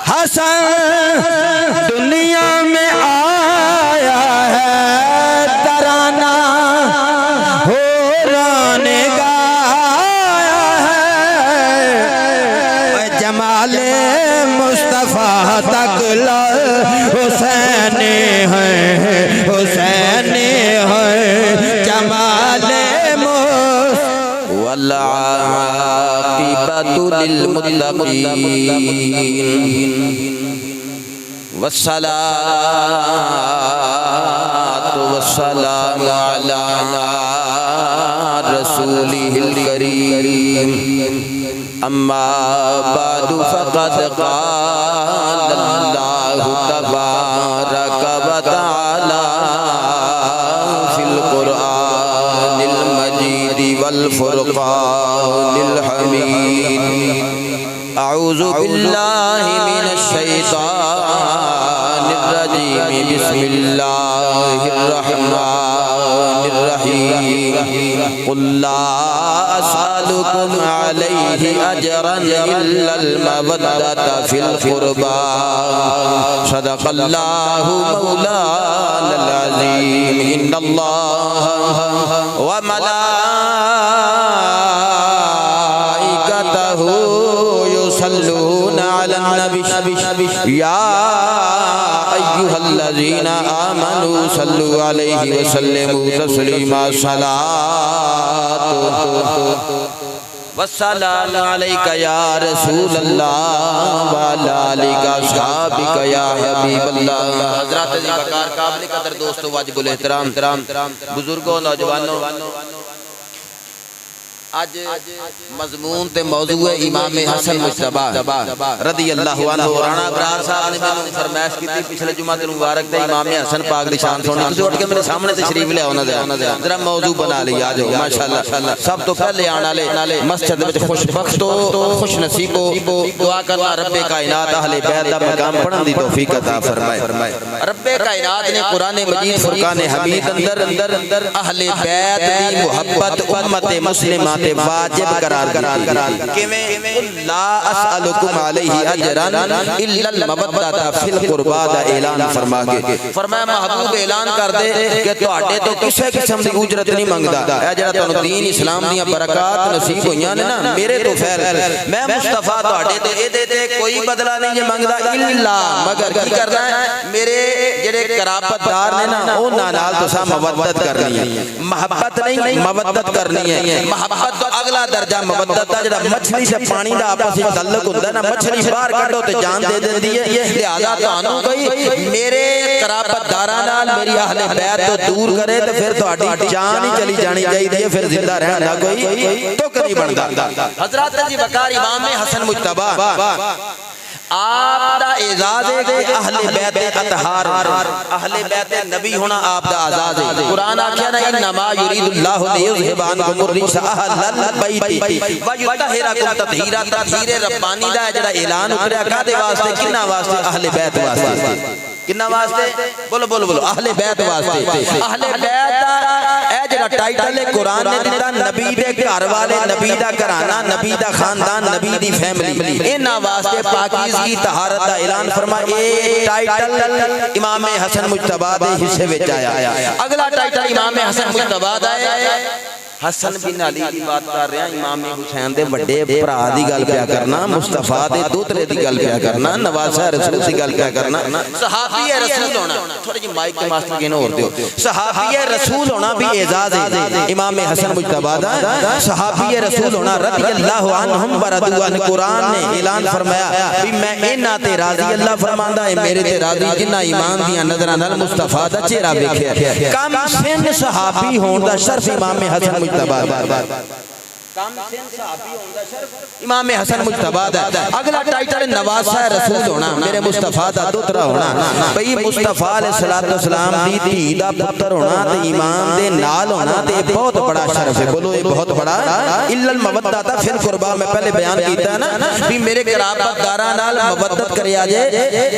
حسن دنیا میں آیا ہے ترانہ ہو رانے گایا ہے جمال مصطفیٰ تک حسین ہے حسین ہے جمال والعاقبۃ للمتقین والصلاة والسلام علی رسولہ الکریم اما بعد فقد قال اللہ تبارک و تعالی فی القرآن المجید والفرقان الحمید اعوذ باللہ من الشیطان الرجیم بسم اللہ الرحمن الرحیم قل لا أسألكم عليه أجرا إلا المودة في القربى صدق الله مولانا العظيم إن الله وملائكته يصلون على النبي يا أيها الذين آمنوا صلوا عليه وسلموا تسليما صلاة والسلام عليك يا رسول الله وعلى آلك وصحبك يا حبيب الله حضرات عزیز وقار قابل قدر دوستو واجب الاحترام بزرگوں نوجوانوں آج مضمون تے موضوع ہے امام حسن مجتبی رضی اللہ عنہ رانا ابرار صاحب نے میں فرمائش کی تھی پچھلے جمعہ دن مبارک تے امام حسن پاک دی شان سنی تسی اٹھ کے میرے سامنے تشریف لے آنا ذرا موضوع بنا لیا جو ماشاءاللہ سب تو پہلے آنا لے مسجد وچ خوش بخت و خوش نصیب و دعا کرنا رب کائنات اہل بیت دا مقام پڑھن دی توفیق عطا فرمائے رب کائنات نے قرآن مجید فرقان حمید اندر اہل بیت دی محبت امت مسلمہ واجب قرار لا اسألکم علیہ اجرا الا المودۃ فی القربى دا اعلان فرما کے فرمایا محبوب اعلان کر دے کہ تواڈے تو کسے قسم دی اجرت نہیں منگدا اے جڑا تانوں دین اسلام دیاں برکات نصیب ہویاں نے نا میرے تو خیر میں مصطفی تواڈے تے اے دے کوئی بدلہ نہیں منگدا الا مگر کی کرنا ہے میرے جڑے قرابت دار نے نا انہاں نال تساں مودت کرنی ہے محبت نہیں مودت کرنی ہے محبت اگلا درجہ مودت دا جڑا مچھلی سے پانی دا آپس وچ تعلق ہوندا ہے نا مچھلی باہر کڈو تے جان دے دیندی ہے لہذا تانوں کوئی میرے قرابت داراں نال میری اہل بیت تو دور کرے تے پھر تہاڈی جان ہی چلی جانی چاہیے ہے پھر زندہ رہنا کوئی تک نہیں بندا حضرات جی وقار امام حسن مجتبی آپ دا اعزاز ہے اہل بیت اطہار اہل بیت نبی ہونا آپ دا اعزاز ہے قرآن آکھیا نا انما یرید اللہ لیذھب عنکم الرجس اہل البیت ویطہرکم تطہیرا تطہیر ربانی دا جڑا اعلان اتریا کدے واسطے کنا واسطے اہل بیت واسطے کنا واسطے بولو بولو بولو اہل بیت واسطے اہل بیت اے جڑا ٹائٹل ہے قرآن نے دیتا نبی دے گھر والے نبی دا گھرانہ نبی دا خاندان نبی دی فیملی انہاں واسطے پاکیزگی طہارت دا اعلان فرما اے ٹائٹل امام حسن مجتبی دے حصے وچ آیا اگلا ٹائٹل امام حسن مجتبی دا ہے حسن بن علی کی بات کر رہے ہیں امام حسین دے بڑے بھرا دی گل پیا کرنا مصطفیٰ دے دوترے دی گل پیا کرنا نواسہ رسول دی گل پیا کرنا صحابی رسول ہونا تھوڑی جی مائک کے ماسٹر کے نہ اور دیو صحابی رسول ہونا بھی اعزاز ہے امام حسن مجتبی دا صحابی رسول ہونا رضی اللہ عنہم ورضوا عنہ قرآن نے اعلان فرمایا بھی میں انہاں تے راضی اللہ فرماندا ہے میرے تے راضی جنہاں ایمان دیاں نظراں نال مصطفیٰ دا چہرہ ویکھیا کم سن صحابی ہون دا شرف امام حسن مجتبی امام حسن مجتبی اگلا ٹائٹل نواسہ رسول ہونا میرے مصطفیٰ دا دوترا ہونا بھئی مصطفیٰ علیہ السلام دی دھی دا پتر ہونا تے ایمان دے نال ہونا تے بہت بڑا شرف ہے بولو یہ بہت بڑا الا المودۃ فی القربى میں پہلے بیان کیتا ہے نا بھی میرے قرابت داراں نال مودت کریا جے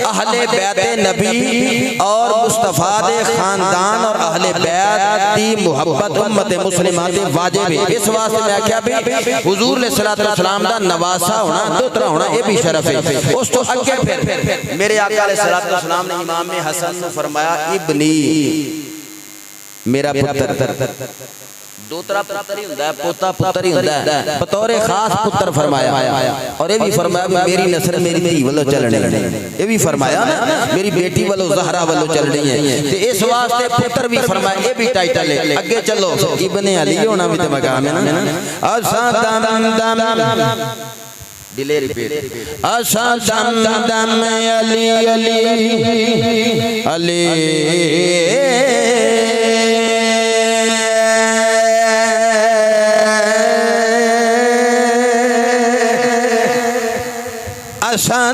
اہل بیت نبی اور مصطفیٰ دے خاندان اور اہل بیت دی محبت امت مسلمہ تے واجب ہے اس واسطے میں کیا بھی حضور علیہ الصلوۃ والسلام دا نواسا ہونا دوترا ہونا یہ بھی شرف ہے اس تو اگے پھر میرے آقا علیہ الصلوۃ والسلام نے امام حسن نے فرمایا ابنی میرا پتر دوترا پتر ہی ہوندا ہے پوتا پتر ہی ہوندا ہے بطور خاص پتر فرمایا اور یہ بھی فرمایا میری نسل میری دھی والو چلنی یہ بھی فرمایا نا میری بیٹی والو زہرا والو چلنی ہے تے اس واسطے پتر بھی فرمایا یہ بھی ٹائٹل ہے اگے چلو ابن علی ہونا بھی تے مقام ہے نا اساں دم دم دلے ریپیٹ اساں دم دم علی علی علی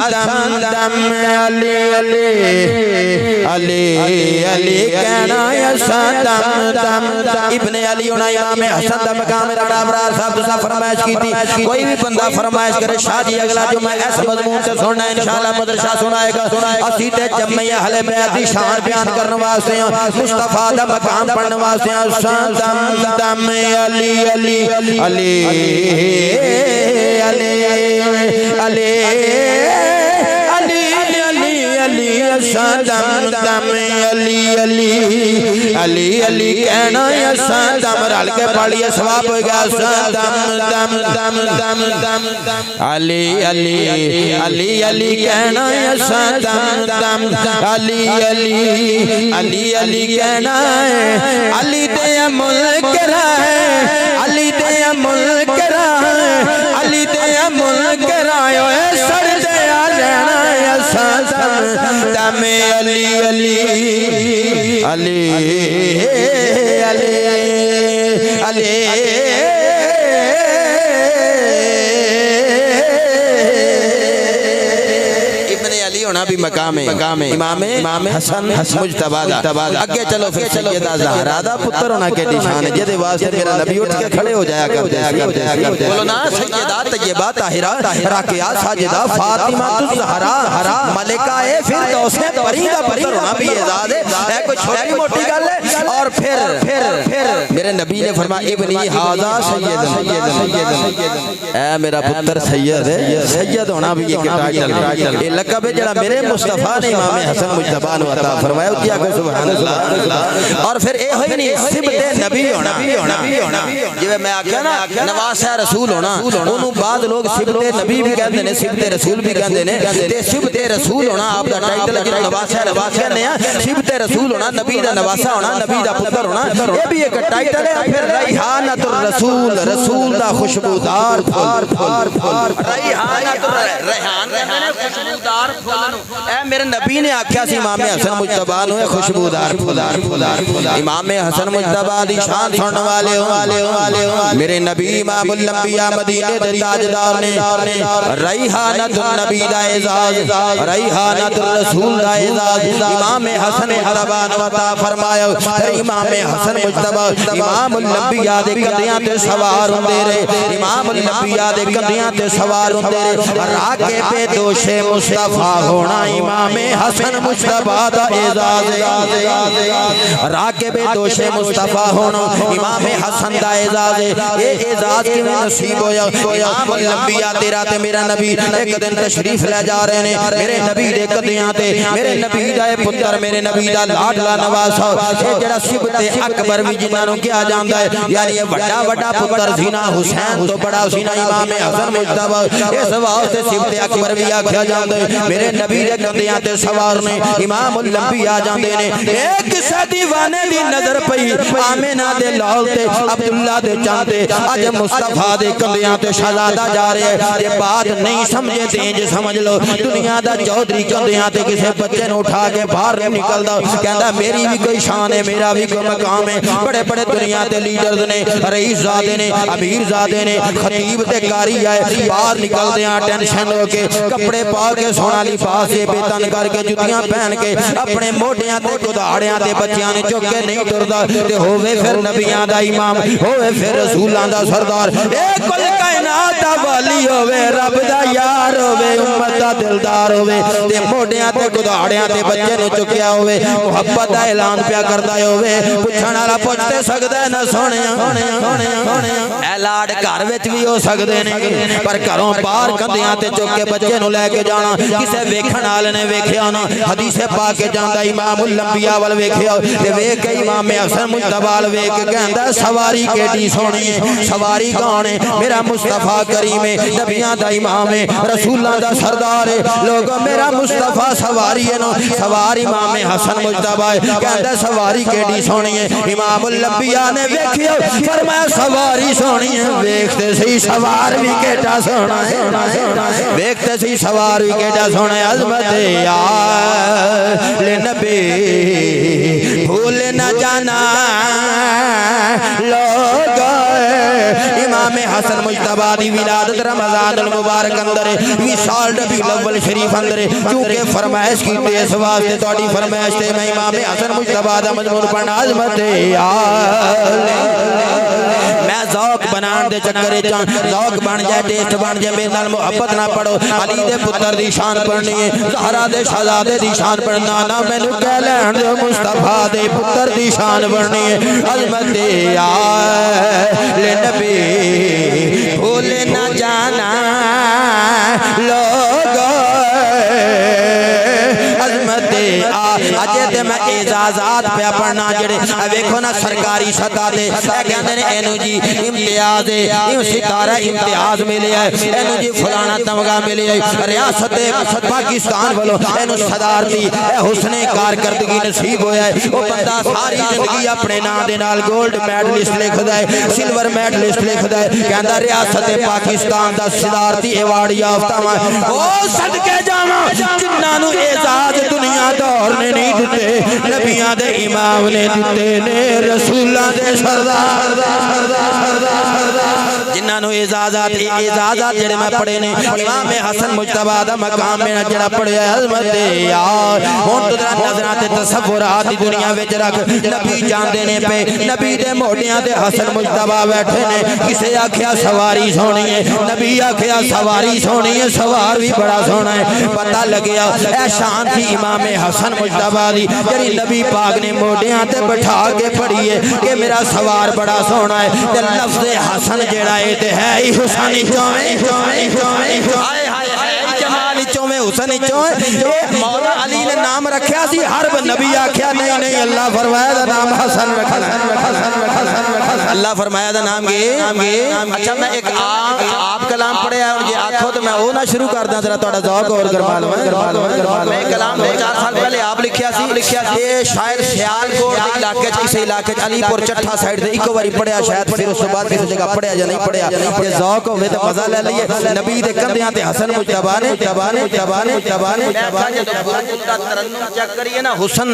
دم دم علی علی علی علی کہنا دم دم ابن علی ہونا امام حسن دا مقام رڑا ابرار صاحب نے فرمائش کی تھی کوئی بھی بندہ فرمائش کرے شاہ جی اگلا جو میں اس مضمون سے سننا ہے انشاءاللہ مدرسہ سنائے گا اسی تے جمعی اہل بیت دی شان بیان کرنے واسطے مصطفیٰ دا مقام پڑھنے واسطے دم دم علی علی علی علی علی علی دم دم علی علی علی علی کہنا دم رل کے پڑھیے ثواب ہوئے گا دم دم دم دم دم علی علی علی علی کہنا دم دم علی علی علی علی کہنا علی دے ملک رہے علی دے ملک رہے علی دے ملک رہے سر دے آ جانا دم علی علی علی علی علی ہونا بھی مقام ہے امام حسن مجتبی دا اگے چلو پھر سیدہ زہرا دا پتر ہونا کے نشان ہے جدے واسطے میرا نبی اٹھ کے کھڑے ہو جایا کرتے بولو نا سیدہ طیبہ طاہرہ راقیہ ساجدہ فاطمہ الزہرا ملکہ فردوس پری دا پتر ہونا بھی اعزاز ہے کوئی چھوٹی موٹی گل ہے اور پھر میرے نبی نے فرمایا ابنی ھذا سید اے میرا پتر سید ہے سید ہونا بھی ایک ٹائٹل یہ لقب ہے جڑا میرے مصطفیٰ نے امام حسن مجتبی نو عطا فرمایا کیا کہ سبحان اللہ اور پھر اے ہوئی نہیں صبت نبی ہونا جو میں آکھیا نا نواسہ رسول ہونا انہوں بعد لوگ صبت نبی بھی کہندے نے صبت رسول بھی کہندے نے تے صبت رسول ہونا آپ دا ٹائٹل جو نواسہ نے صبت رسول ہونا نبی دا نواسہ ہونا نبی دا پتر ہونا یہ بھی ایک ٹائٹل ہے پھر ریحانۃ الرسول رسول دا خوشبودار پھول ریحانۃ ریحان خوشبودار اے میرے نبی نے آکھیا سی امام حسن مجتبی نو خوشبودار امام حسن مجتبی دی شان سنن والے میرے نبی امام الانبیاء مدینے دے تاجدار نے ریحانۃ النبی دا اعزاز ریحانۃ الرسول دا اعزاز امام حسن مجتبی نو عطا فرمایا امام حسن مجتبی امام الانبیاء دے کندیاں تے سوار ہوندے رہے امام الانبیاء دے کندیاں تے سوار ہوندے رہے راکے پہ دوش مصطفیٰ ہونا امام حسن مجتبی دا اعزاز راکب دوش مصطفیٰ ہونا امام حسن دا اعزاز یہ اعزاز کی میں نصیب ہویا امام الانبیاء تیرا تے میرا نبی ایک دن تشریف لے جا رہے ہیں میرے نبی دے قدیاں تے میرے نبی دا پتر میرے نبی دا لاڈلا نواسا یہ جڑا صبت اکبر بھی جنہاں نو کیا جاندا ہے یعنی یہ بڑا پتر زینا حسین تو بڑا زینا امام حسن مجتبی اس واسطے صبت اکبر بھی آکھیا جاندا ہے میرے نبی دے کندیاں تے سوار نے امام الانبیاء جاندے نے ایک کسے دیوانے دی نظر پئی آمنہ دے لال تے عبداللہ دے چاند تے اج مصطفیٰ دے کندیاں تے شہزادہ جا رہے ہیں یہ بات نہیں سمجھے تے انج سمجھ لو دنیا دا چودھری کندیاں تے کسے بچے نو اٹھا کے باہر نہیں نکلدا کہندا میری بھی کوئی شان ہے میرا بھی کوئی مقام ہے بڑے بڑے دنیا تے لیڈرز نے رئیس زادے نے امیر زادے نے خطیب تے قاری آئے باہر نکلدے ہیں ٹینشن ہو کے کپڑے پا کے سونا لباس بے تن کر کے جتیاں پہن کے اپنے موڈیاں تے گداڑیاں تے بچیاں نے چک کے نہیں ٹردا تے ہووے پھر نبیاں دا امام ہووے پھر رسولاں دا سردار اے کل کائنات دا والی ہووے رب دا یار ہووے امت دا دلدار ہووے تے موڈیاں تے گداڑیاں تے بچے نو چکیا ہووے محبت دا اعلان پیا کردا ہووے پوچھن والا پوچھ تے سکدا سکدا ہے نہ سونیا اے لاڈ گھر وچ بھی ہو سکدے نے پر گھروں باہر کندیاں تے چک کے بچے نو لے کے جانا کسے ویکھن والے نے ویکھیا نا حدیث پاک کے جاندا امام الانبیاء ول ویکھیا تے ویکھ کے امام حسن مجتبی ویکھ کے کہندا سواری کیڑی سونی ہے سواری کون ہے میرا مصطفی کریم ہے نبیاں دا امام ہے رسولاں دا سردار ہے لوگوں میرا مصطفی سواری ہے نا سواری امام حسن مجتبی کہندا سواری کیڑی سونی ہے امام الانبیاء نے ویکھیا فرمایا سواری سونی ہے ویکھتے سی سوار بھی کیڑا سونا ہے ویکھتے سی سوار بھی کیڑا سونا ہے عظمت یا نبی بھول نہ جانا لوگ امام حسن مجتبی دی ولادت رمضان المبارک اندر وصال ربیع الاول شریف اندر چونکہ فرمائش کی اس واسطے تہاڈی فرمائش تے میں امام حسن مجتبی دا مضمون پڑھنا عظمت میں ذوق بنان دے چکر چ ذوق بن جائے ٹیسٹ بن جائے میرے نال محبت نہ پڑھو علی دے پتر دی شان پڑھنی ہے زہرا دے شہزادے دی شان پڑھنا نہ مینوں کہہ لین دے مصطفی دے پتر دی شان پڑھنی ہے عظمت نبی بھول نہ جانا لوگ عظمت اجے تے میں اعزازات پہ پڑھنا جڑے ویکھو نا سرکاری سطح تے اے کہندے نے اینو جی امتیاز ہے ایو ستارہ امتیاز ملیا ہے اینو جی فلانا تمغہ ملیا ہے ریاست پاکستان والوں اینو صدارتی اے حسن کارکردگی نصیب ہویا ہے او بندہ ساری زندگی اپنے نام دے نال گولڈ میڈلسٹ لکھدا ہے سلور میڈلسٹ لکھدا ہے کہندا ریاست پاکستان دا صدارتی ایوارڈ یافتہ ہے او صدقے جاواں جنہاں نو اعزاز دنیا دور نے نہیں دتے نبیاں دے امام نے دتے نے رسولاں دے سردار جنہاں نو اعزازات جڑے میں پڑھے نے امام حسن مجتبی دا مقام میں جڑا پڑھیا عظمت یار ہن تو ذرا نظراں تے تصورات دی دنیا وچ رکھ نبی جاندے نے پے نبی دے موڈیاں تے حسن مجتبی بیٹھے نے کسے آکھیا سواری سونی ہے نبی آکھیا سواری سونی ہے سوار بھی بڑا سونا ہے پتہ لگیا اے شان تھی امام حسن مجتبی دی جڑی نبی پاک نے موڈیاں تے بٹھا کے پڑھی ہے کہ میرا سوار بڑا سونا ہے تے لفظ حسن جڑا ہے تے ہے ہی حسن جمال چویں حسن چویں مولا علی نے نام رکھیا سی ہر نبی آکھیا نہیں اللہ فرمایا دا نام حسن رکھنا اللہ فرمایا دا نام اچھا میں ایک آپ کلام پڑھیا ہے جی آکھو تو میں وہ نہ شروع کر داں ذرا تہاڈا ذوق اور گرما لواں میں کلام 4 سال پہلے آپ لکھیا سی یہ شاعر سیالکوٹ دے علاقے چ کسی علاقے چ علی پور چٹھا سائیڈ تے ایک واری پڑھیا شاید پھر اس تو بعد کسی جگہ پڑھیا یا نہیں پڑھیا یہ ذوق ہوے تے مزہ لے لئیے نبی دے کندیاں تے حسن مجتبی نے ترنم چیک کریے نا حسن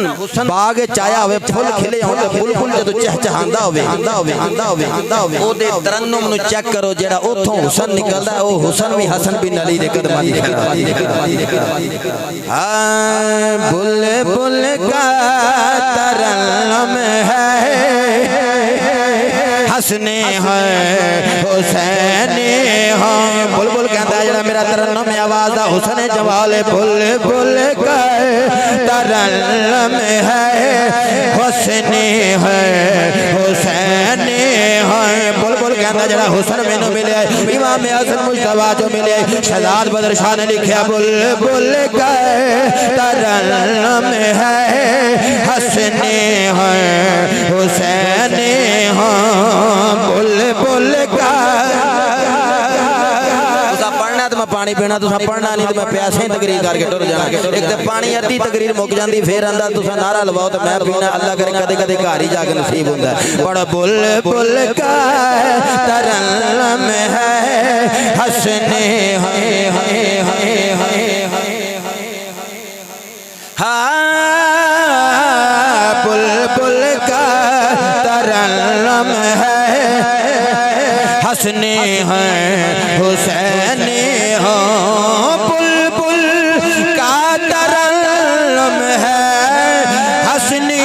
باغ چایا ہوئے پھول کھلے ہوں تے پھول پھول جدوں چہچہاندا ہوئے او دے ترنم نو چیک کرو جیڑا اوتھوں حسن نکلدا ہے او حسن بھی حسن بن علی دے قدماں دی ہاں بلبل کا ترنم ہے حسنے ہیں حسینے ہیں بلبل کہتا ہے جڑا میرا ترنم آواز دا حسن جمال بلبل کا ترنم ہے حسنے ہیں حسینے ہیں بلبل کہتا ہے جڑا حسن میں نو ملے امام حسن مجتبی جو ملے شہزاد بدر شاہ نے لکھیا بلبل کا ترنم ہے حسنے ہیں حسینے ہیں بلبل کا پڑھنا تو میں پانی پینا تو پڑھنا نہیں تو میں پیاسے تقریر کر کے ٹر جانا ایک تے پانی ادھی تقریر مک جاندی پھر آندا تساں نعرہ لواؤ تو میں پینا اللہ کرے کدے کدے گھر ہی جا کے نصیب ہوندا ہے پڑھ بلبل کا ترنم ہے حسنے ہیں بلبل کا ترنم ہے حسنے ہیں حسینے ہیں بلبل کا ترنم ہے حسنے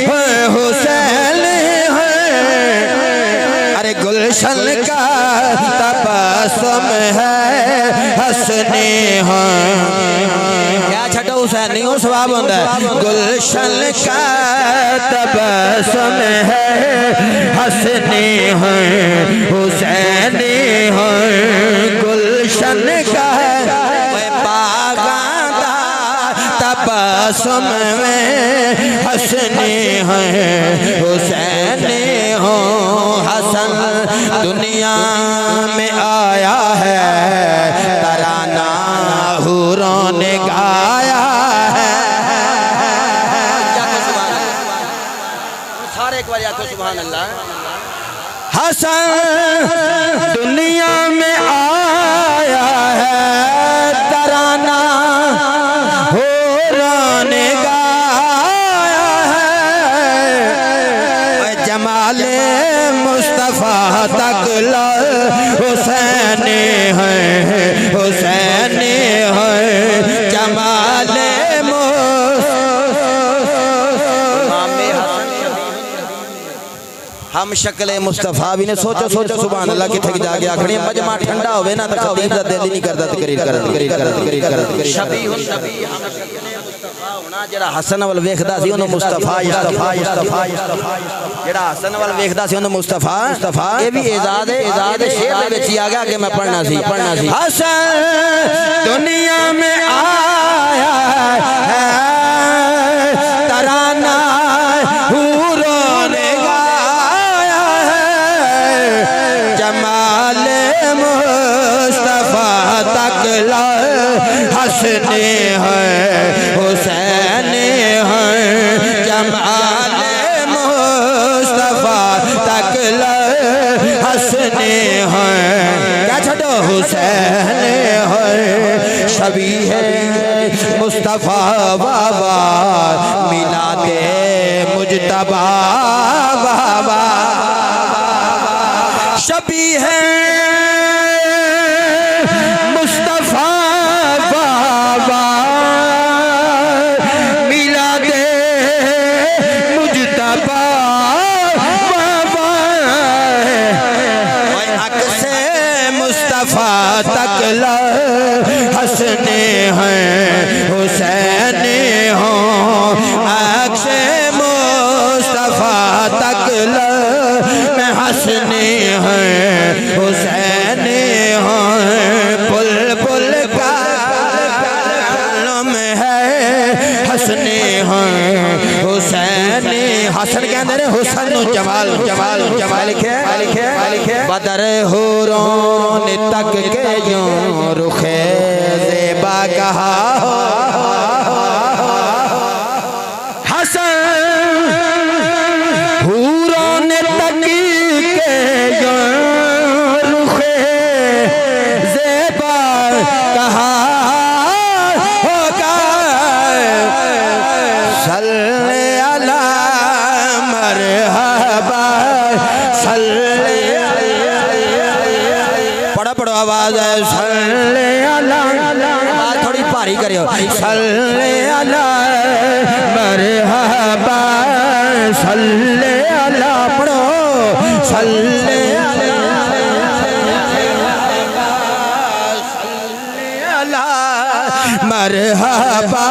ہیں حسینے ہیں ارے گلشن کا تبسم ہے حسنے ہیں کیا چھٹا حسینی ہو ثواب ہوندہ ہے گلشن کا تبسم ہے حسنی ہے حسینی ہے گلشن کا باغاں دا تبسم میں حسنی ہے حسینی ہو حسن دنیا میں آیا ہے ترانہ حوروں نے گایا ہے سارے ایک بار آکھو سبحان اللہ حسن دنیا میں آیا ہے ترانہ حوروں نے گایا ہے جمال مصطفیٰ تک حسینی ہے حسینی ہے جمال ہم شکل مصطفیٰ بھی نے سوچو سوچو سبحان اللہ کی تھک جا گیا کھڑی مجمع ٹھنڈا ہوئے نا تو خطیب دا دل ہی نہیں کرتا تقریر کرتا شبیہ النبی ہم شکل مصطفیٰ ہونا جڑا حسن وال ویکھدا سی انہوں مصطفیٰ جڑا حسن وال ویکھدا سی انہوں مصطفیٰ یہ بھی اعزاز شعر دے وچ ہی آ گیا کہ میں پڑھنا سی حسن دنیا میں آیا ہے ترانہ حوروں نے گایا ہے جمال مصطفیٰ تک حسنی ہے حسینی ہے جمال مصطفیٰ تک حسنی ہے کیا چھٹو حسینی ہے شبیہ مصطفیٰ بابا میلاد مجتبی بابا شبیہ مصطفیٰ بابا میلاد مجتبی بابا عکس مصطفیٰ تک حسنی ہے حسینی ہوں عکس مصطفیٰ تک میں حسنی ہے حسینی ہوں پل پل کا علم ہے حسنی ہے حسینی حسن کے اندر حسن و جمال لکھے بدر حوروں نے تک کے یوں رخ زیبا کہا حسن حوروں نے تک کے یوں رخ زیبا کہا ہوگا صلی اللہ مرحبا صلی پڑھو آواز ہے صلی اللہ آواز تھوڑی پاری کریو صلی اللہ مرحبا صلی اللہ پڑھو صلی اللہ مرحبا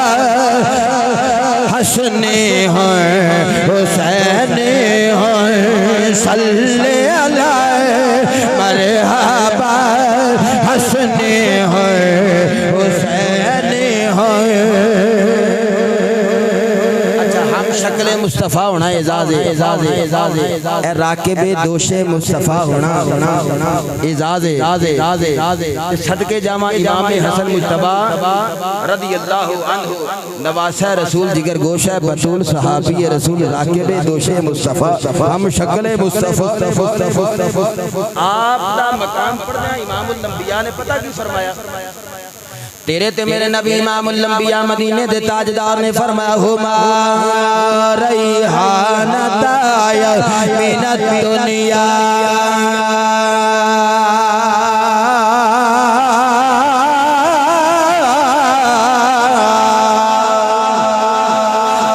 حسنی ہے حسینی ہے صلی اللہ مرحبا حسنی ہے حسینی ہے اچھا ہم شکل مصطفیٰ ہونا اعزاز راکب دوش مصطفیٰ ہونا اعزاز صدقے جامع امام حسن مجتبی رضی اللہ عنہ نواسہ رسول جگر گوشہ بطول صحابی رسول راکب دوش مصطفیٰ ہم شکل مصطفیٰ آپ دا مقام پڑھنا امام الانبیاء نے پتہ کی فرمایا تیرے تے میرے نبی امام الانبیاء مدینے دے تاجدار نے فرمایا ہما ریحانتا من الدنیا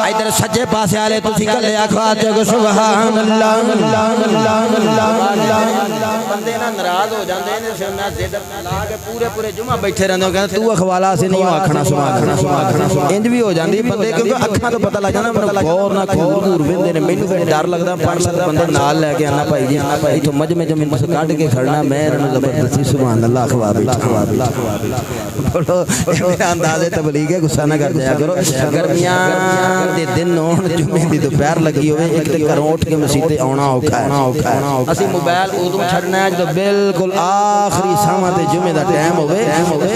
ادھر سجے پاسے آلے تسی کلے آکھواتے کو سبحان اللہ بندے نا ناراض ہو جاندے نے سنا زد لا کے پورے پورے جمعہ بیٹھے رہندے کہندے تو اخوالا سے نہیں آکھنا سبحان انج بھی ہو جاندی بندے کیونکہ اکھاں تو پتہ لگ جاندا مینوں غور نہ گور ویندے نے مینوں تے ڈر لگدا 5-7 بندے نال لے کے آنا بھائی جی ایتھوں مجمع جو مینوں کڈ کے کھڑنا میں انہاں زبردستی سبحان اللہ اخوا بولو میرا انداز تبلیغ ہے غصہ نہ کر جایا کرو گرمیاں دے دن ہون جمعے دی دوپہر لگی ہوئے ایک تے گھروں اٹھ کے مسجد تے آنا اوکھا ہے اسی موبائل ادوں چھڑنا ہے جو بالکل آخری ساواں تے جمعے دا ٹائم ہوے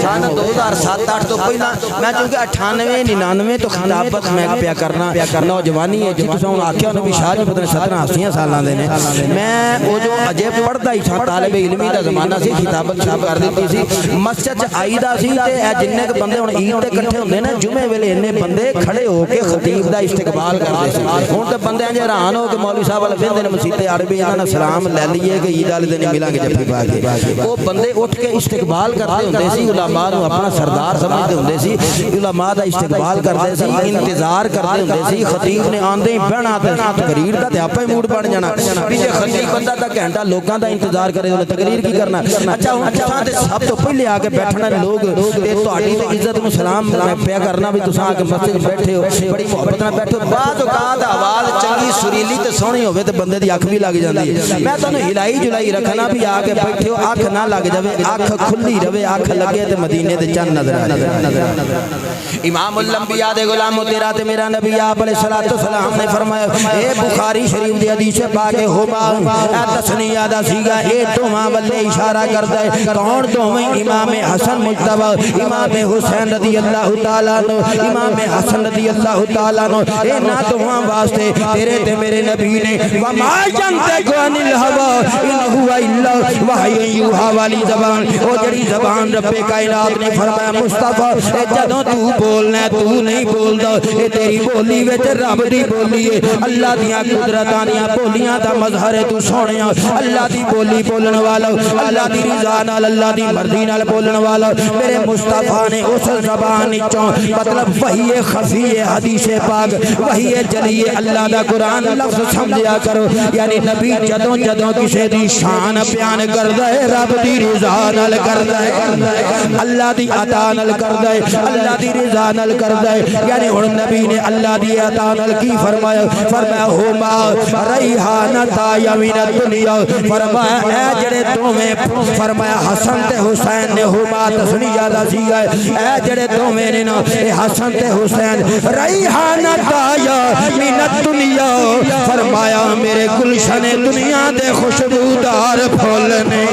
سن 2007-8 تو پہلا میں چونکہ 98-99 تو خطابت میں پیا کرنا نوجوانی ہے جی تساں آکھیا نبی شاہ جی پتہ 17-80 سالاں دے نے میں او جو اجے پڑھدا ہی تھا طالب علمی دا زمانہ سی خطابت شروع کر دتی سی مسجد آئیدا سی تے اے جننے کے بندے ہن عید تے اکٹھے ہوندے نے جمعے ویلے اننے بندے کھڑے ہو کے خطیب دا استقبال کردے سی ہن تے بندے انج حیران ہو کہ مولوی صاحب والے ویندے نے مسجد عربی انہاں نے سلام لے لیے کہ عید والے دن ملاں گے جفی پا کے او بندے اٹھ کے استقبال کردے ہوندے سی علماء نو اپنا سردار سمجھدے ہوندے سی علماء دا استقبال کردے سی انتظار کردے ہوندے سی خطیب نے آندے ہی بہنا تے تقریر دا تے آپے موڈ بن جانا پیچھے خطیب بندہ دا گھنٹہ لوکاں دا انتظار کرے تے تقریر کی کرنا اچھا ہن تساں تے سب تو پہلے آ کے بیٹھنا لوگ تے تہاڈی تے عزت نو سلام پیا کرنا بھی تساں آ کے مسجد بیٹھے ہو بڑی محبت نال بیٹھو بعض اوقات آواز چنگی سریلی تے سونی ہوے تے بندے دی اکھ بھی لگ جاندی ہے میں تانوں ہلائی جلائی رکھنا بھی آ کے بیٹھے ہو اکھ نہ لگ جاوے اکھ کھلی رہے اکھ لگے تے مدینے دے چند نظر آ امام الانبیاء دے غلام تیرا تے میرا نبی آپ علیہ الصلوۃ والسلام نے فرمایا اے بخاری شریف دی حدیث پاک ہما اے تسنیہ دا سیگا اے دوواں والے اشارہ کردا ہے کون دوویں امام حسن مجتبی امام حسین رضی اللہ تعالی عنہ امام حسن رضی اللہ تعالی عنہ انہاں دوواں واسطے تیرے تے میرے نبی نے وما ينطق عن الهوى ان هو الا وحی یوحى والی زبان او جڑی زبان رب کائنات نے فرمایا مصطفی اے جدوں تو بولنا ہے تو نہیں بولدا اے تیری بولی وچ رب دی بولی ہے اللہ دیاں قدرتاں دیاں بولیاں دا مظہر ہے تو سونیا اللہ دی بولی بولن والا اللہ دی رضا نال اللہ دی مرضی نال بولن والا میرے مصطفی نے اس زبان وچوں مطلب وحی خفی حدیث پاک وحی جلی اللہ دا قرآن لفظ سمجھیا کرو یعنی نبی جدوں جدوں کسے دی شان بیان کردا ہے رب دی رضا نال کردا ہے اللہ دی عطا نال کردا ہے اللہ دی رضا نال کردا ہے یعنی ہن نبی نے اللہ دی عطا نال کی فرمایا فرمایا ہما ریحانتا یمین الدنیا فرمایا اے جڑے دوویں فرمایا حسن تے حسین نے ہما تسنیہ دا سیا اے جڑے دوویں نے نا اے حسن تے حسین ریحانتا یمین الدنیا فرمایا میرے گلشن دنیا دے خوشبودار پھول نے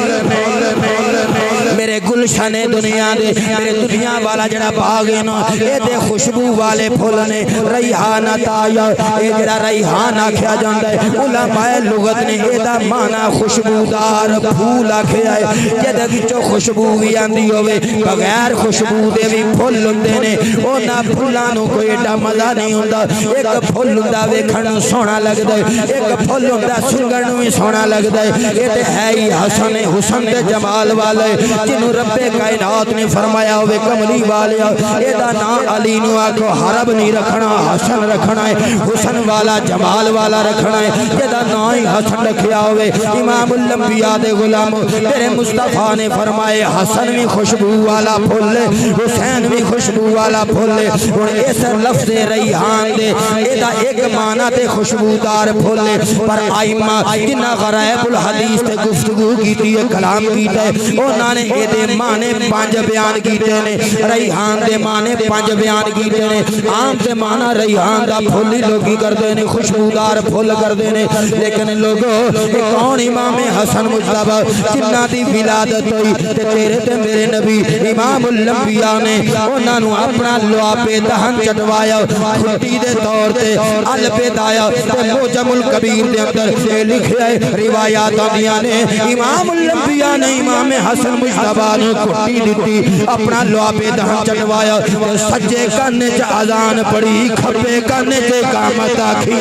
میرے گلشن دنیا دے میرے دنیا والا جڑا باغ ہے نا اے دے خوشبو والے پھول نے ریحان تایا اے جڑا ریحان آکھیا جاندا ہے علماء لغت نے اے دا معنی خوشبودار پھول آکھیا ہے جدے وچوں خوشبو وی آندی ہوے بغیر خوشبو دے وی پھل ہوندے نے انہاں پھلاں نوں کوئی ایڈا مزہ نہیں ہوندا ایک پھل ہوندا ویکھن نوں سوہنا لگدا ہے ایک پھل ہوندا سنگن نوں وی سوہنا لگدا ہے اے تے ہے ہی حسن حسن تے جمال والے جنوں رب کائنات نے فرمایا ہوئے کملی والیا اے دا نام علی نو آکھو حرب نہیں رکھنا حسن رکھنا ہے حسن والا جمال والا رکھنا ہے اے دا نام ہی حسن رکھیا ہوئے امام الانبیاء دے غلام تیرے مصطفیٰ نے فرمائے حسن بھی خوشبو والا پھول حسین بھی خوشبو والا پھول اور اس لفظ ریحان دے اے دا ایک معنی تے خوشبودار پھول پر آئمہ جنہ غرائب الحدیث تے گفتگو کیتی ہے کلام کیتا ہے انہاں نے اے دے معنی 5 بیان کیتے نے ریحان دے معنی 5 بیان کیتے نے عام تے معنی ریحان دا پھول ہی لوگی کردے نے خوشبودار پھول کردے نے لیکن لوگو کون امام حسن مجتبی جنہ دی ولادت ہوئی تے تیرے تے میرے نبی امام الانبیاء نے انہاں نو اپنا لعاب دہن چٹوایا کھٹی دے طور تے البدایا تے موجم الکبیر دے اندر لکھیا ہے روایات آندیاں نے امام الانبیاء نے امام حسن مجتبی نو کھٹی دیتی اپنا لعابے دہن چٹوایا سجے کانے چ اذان پڑھی کھبے کانے چ اقامت آکھی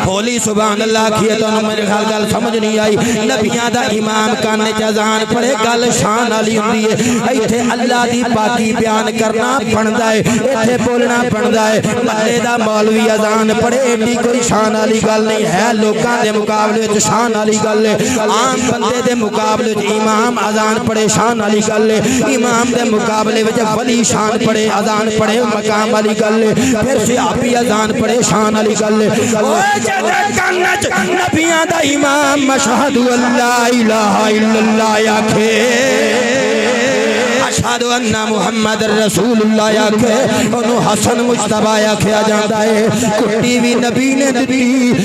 ہولی سبحان اللہ کیے تو میرے خیال گل سمجھ نہیں آئی نبیاں دا امام کانے چ اذان پڑھے گل شان والی ہوندی ہے ایتھے اللہ دی پاکی بیان کرنا بندا ہے ایتھے بولنا بندا ہے محلے دا مولوی اذان پڑھے ایڈی کوئی شان والی گل نہیں ہے لوکاں دے مقابلے وچ شان والی گل ہے عام بندے دے مقابلے وچ امام اذان پڑھے شان والی گل ہے امام دے مقابلے وچ ولی شان پڑھے اذان پڑھے مقام والی گل ہے پھر صحابی اذان پڑھے شان والی گل ہے اوے جدے کنچ نبیاں دا امام مشہد اللہ الہ الا اللہ آکھے اشہد ان محمد رسول اللہ آکھے انہوں حسن مجتبہ آکھے جاندا ہے کٹی بھی نبی نے دی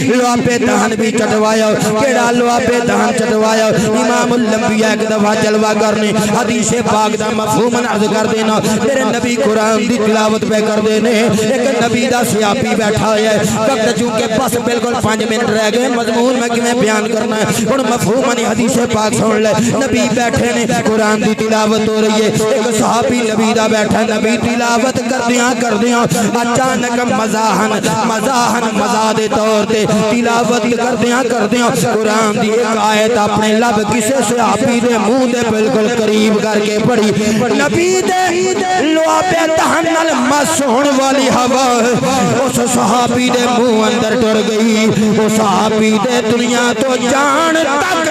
لعابے دہن بھی چٹوایا کیڑا لعابے دہن چٹوایا امام الانبیاء ایک دفعہ جلوہ کرنے حدیث پاک دا مفہوماً عرض کر دینا میرے نبی قرآن دی تلاوت پہ کر دینے ایک نبی دا سیاپی بیٹھا ہے وقت چونکہ بس بالکل 5 منٹ رہ گئے مضمون میں کیویں بیان کرنا ہے اور مفہوماً حدیث پاک سن لے نبی بیٹھے نے قرآن دی تلاوت ہو رہی ہے ایک صحابی نبی دا بیٹھا نبی تلاوت کر دیاں اچانک مزاحن مزاح دے طور تے تلاوت کر دیاں قرآن دی ایک آیت اپنے لب کسے صحابی دے منہ دے بالکل قریب کر کے پڑھی نبی دے لعابے دہن نال مس ہون والی ہوا اس صحابی دے منہ اندر ٹر گئی اس صحابی دے دنیا تو جان تک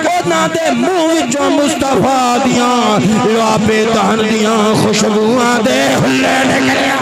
اونا دے منہ جو مصطفیٰ دیاں لعابے دہن دیاں خوشبوئاں دے ہلے نکلے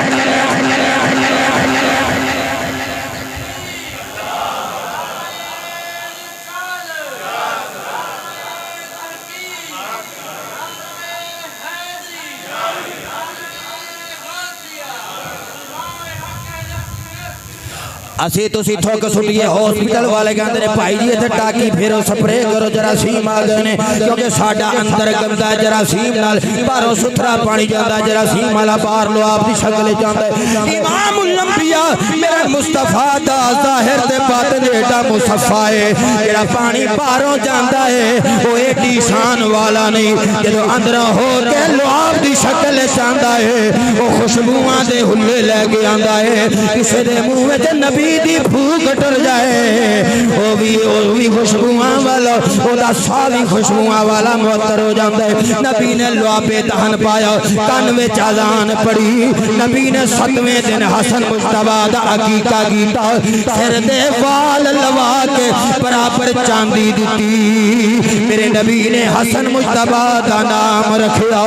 اسی تو سی تھوک سٹیے ہاسپٹل والے کہندے نے بھائی جی تے ٹاکی پھیرو سپرے کرو جراثیم آ گئے نے کیونکہ ساڈا اندر گندا جراثیم نال باہروں ستھرا پانی جاندا جراثیم والا باہر لو آپ دی شکل جاندا ہے امام الانبیاء میرا مصطفیٰ دا ظاہر دے باطن ایڈا مصفا ہے جڑا پانی باہروں جاندا ہے وہ ایڈی شان والا نہیں جدوں اندروں ہو کے لو آپ دی شکل جاندا ہے وہ خوشبوئاں دے ہلے لے کے آندا ہے کسے دے منہ وچ نبی دی بھوک ٹر جائے وہ بھی خوشبوئاں والا وہ دا ساوی خوشبوئاں والا معطر ہو جاندے نبی نے لعابے دہن پایا کان وچ اذان پڑھی نبی نے 7ویں دن حسن مجتبیٰ دا عقیقہ کیتا سر دے وال لوا کے برابر چاندی دتی میرے نبی نے حسن مجتبیٰ دا نام رکھیا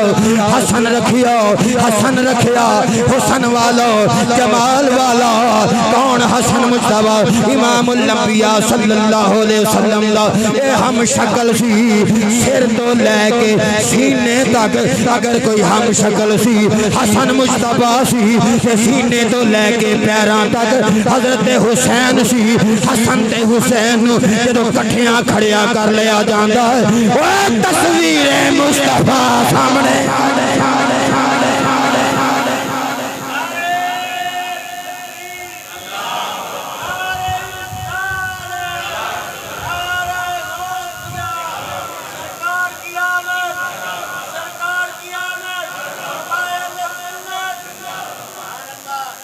حسن رکھیا حسن والا جمال والا کون حسن مجتبیٰ امام الانبیاء صلی اللہ علیہ وسلم اے ہم شکل سی سر تو لے کے سینے تک اگر کوئی ہم شکل سی حسن مجتبیٰ سی سینے تو لے کے پیران تک حضرت حسین سی حسن تے حسین جدو کٹھیاں کھڑیاں کر لیا جاندہ ہے وہ تصویر مصطفیٰ سامنے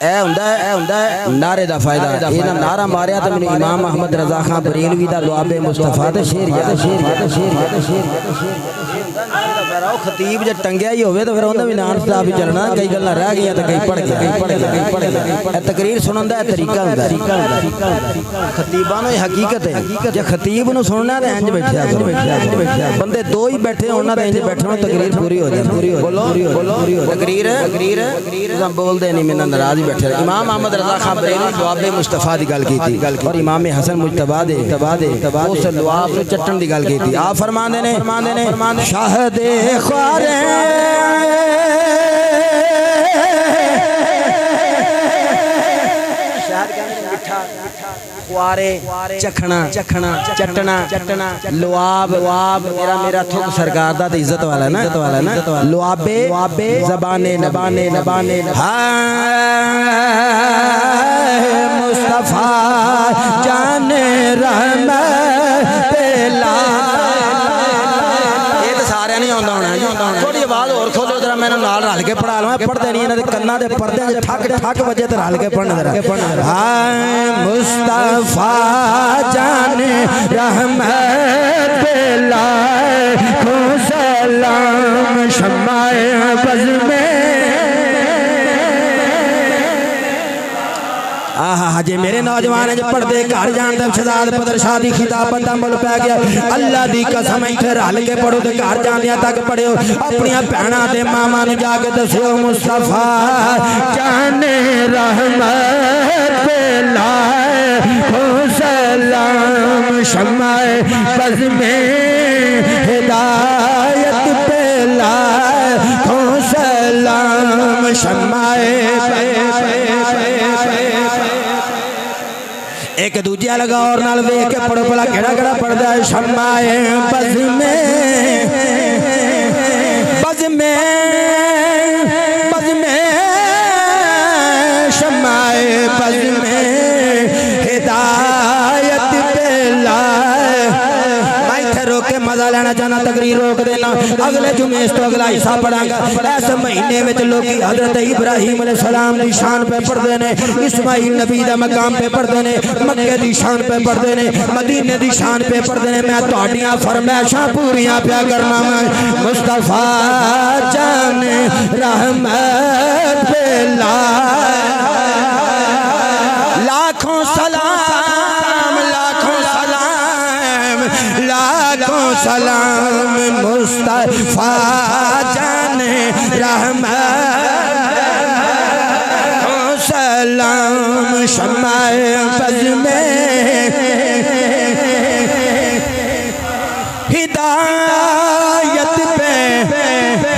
اے ہوندا ہے نعرے دا فائدہ یہ نہ نعرہ ماریا تے میں امام احمد رضا خان بریلوی دا لعابے مصطفیٰ تے شعر خطیب جے ٹنگیا ہی ہوئے تو پھر اوندا بھی نام صاحب ہی چلنا کئی گلاں رہ گئیاں تے کئی پڑھ گئے تقریر سنن دا طریقہ ہوندا ہے خطیباں دی حقیقت ہے جے خطیب نو سننا تے انج بیٹھیا کرو بندے دو ہی بیٹھے ہونا تے انج بیٹھنا تقریر پوری ہو جائے بولو تقریر تساں بول دے نہیں میں ناراض ہی بیٹھے امام احمد رضا خان بریلوی لعابے مصطفیٰ دی گل کیتی اور امام حسن مجتبیٰ دے اس لعاب نو چٹن دی گل کیتی آپ فرماندے نے شاہد خوارے خوارے چکھنا چٹنا لعاب میرا تھک سرکار دا تے عزت والا نا لعابے زبانے نبانے مصطفیٰ جان رحمت پہلا یہ تو سارے نہیں آندا ہونا جی پڑھتے نہیں انہاں دے کناں دے پردے وچ ٹھک ٹھک وجے تے رل کے پڑھن ذرا ہائے مصطفیٰ جان رحمت لائے کو سلام شمع بز میں جی میرے نوجوان جو پڑھ دے گھر جان دے شہزاد پدر شادی خطاب بندہ مل پہ گیا اللہ دی قسم ایتھے رل کے پڑھو تے گھر جاندیاں تک پڑھو اپنی بہناں تے ماما نوں جا کے دسیو مصطفیٰ جان رحمت لائے ہو سلام شمع بز میں ہدایت پہ لائے ہو سلام شمع ایک دوجہ لگا اور نال ویکھ کے پڑھو پلا کیڑا کیڑا پڑھدا ہے شمع بز میں بز میں بز میں شمع بز میں ہدایت پہ لائے میں تھے روک کے مزہ لینا چاہنا تقریر روک دینا اگلے جمعے اس تو اگلا حصہ پڑھاں گا ایسے مہینے میں لوگی حضرت ابراہیم علیہ السلام دی شان پہ پڑھ دینے اسماعیل نبی دا مقام پہ پڑھ دینے مکہ دی شان پہ پڑھ دینے مدینے دی شان پہ پڑھ دینے میں توڑیاں فرمائشاں پوریاں پیا کرنا میں مصطفیٰ جان رحمت پہ لاکھوں سلام لاکھوں سلام لاکھوں سلام مصطفیٰ جان رحمت سلام شمع بز میں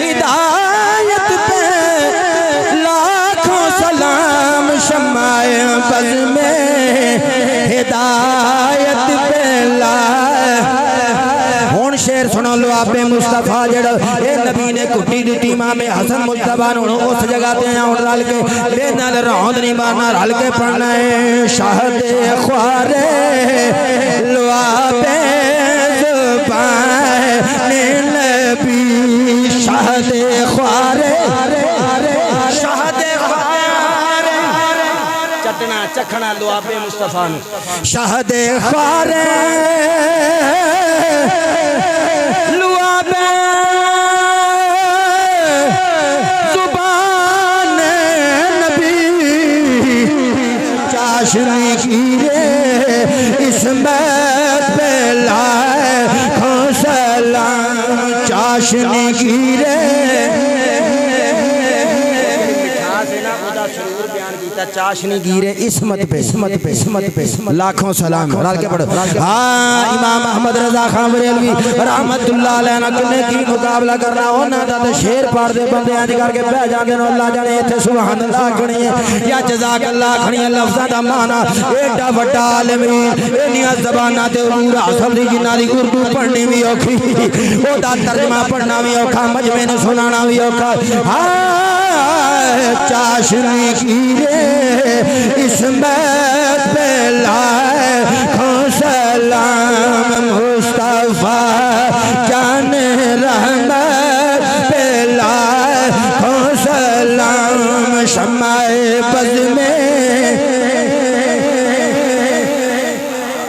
ہدایت پہ لاکھوں سلام شمع بز میں ہدایت پہ لائے ہون شیر سنو لو آپ مصطفیٰ جڑا اے نبی نے کٹی دیتی امام حسن مصطفیٰ نے اس جگہ تے ہیں رل کے بے نال روند نہیں مارنا رل کے پڑھنا ہے شہد خوارے لو آپ زبان نبی شہد خوارے شہد خوارے چٹنا چکھنا لو آپ مصطفیٰ شہد خوارے لواب زبان نبی چاشنی گیرے اسمت پہ لائے کھو سلام چاشنی گیرے چاشنی گیرے اسمت پہ لاکھوں سلام رال کے پڑھو ہاں امام احمد رضا خان بریلوی رحمت اللہ علیہ کنے کی مقابلہ کرنا ہونا دا شیر پار دے بندے آج کر کے بہ جاندے نو اللہ جانے ایتھے سبحان اللہ کھنی ہے یا جزاک اللہ کھنی ہے لفظاں دا معنی ایڈا وڈا عالمین انہاں زباناں تے عبور حاصل دی جنہاں دی اردو پڑھنی وی اوکھی او دا ترجمہ پڑھنا وی اوکھا مجمع نو سنانا وی اوکھا ہاں چاشنی گیرے اسمت پہ لائے کھو سلام مصطفیٰ جان رحمت پہ لائے کھو سلام شمع بز میں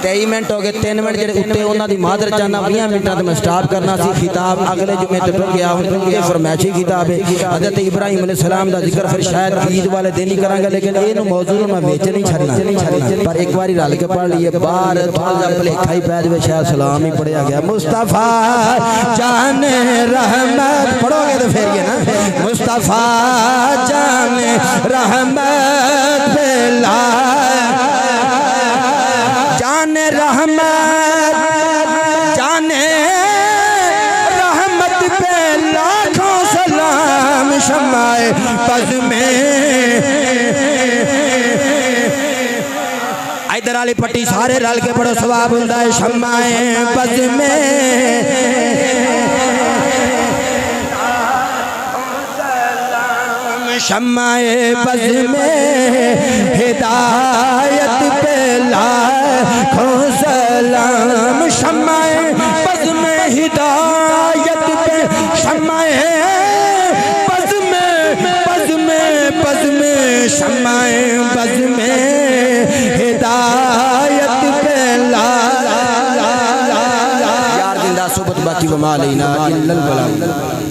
23 منٹ ہو گئے 3 منٹ جڑے اتے انہاں دی مادر چاہنا 20 منٹاں تے میں سٹارٹ کرنا سی خطاب اگلے جمعے تے ٹر گیا ہوں یہ فرمائشی خطاب ہے حضرت ابراہیم علیہ السلام دا ذکر پھر شاید عید والے دن ہی کراں گا لیکن یہ نو موضوع میں وچ نہیں چھڑنا پر ایک باری رل کے پڑھ لیے باہر تھوڑا جا بھلیکھا ہی پے جے شاید سلام ہی پڑھیا گیا مصطفیٰ جان رحمت پڑھو گے تو پھر یہ نا مصطفیٰ جان رحمت پہ لائے جان رحمت جان رحمت پہ لاکھوں سلام شمع بز میں ادھر والی پٹی سارے رل کے پڑھو ثواب ہوندا ہے شمع بز میں شمع بز میں ہدایت پہ لاکھوں سلام شمع بز میں ہدایت پہ شمع بز میں وما علینا الا البلاغ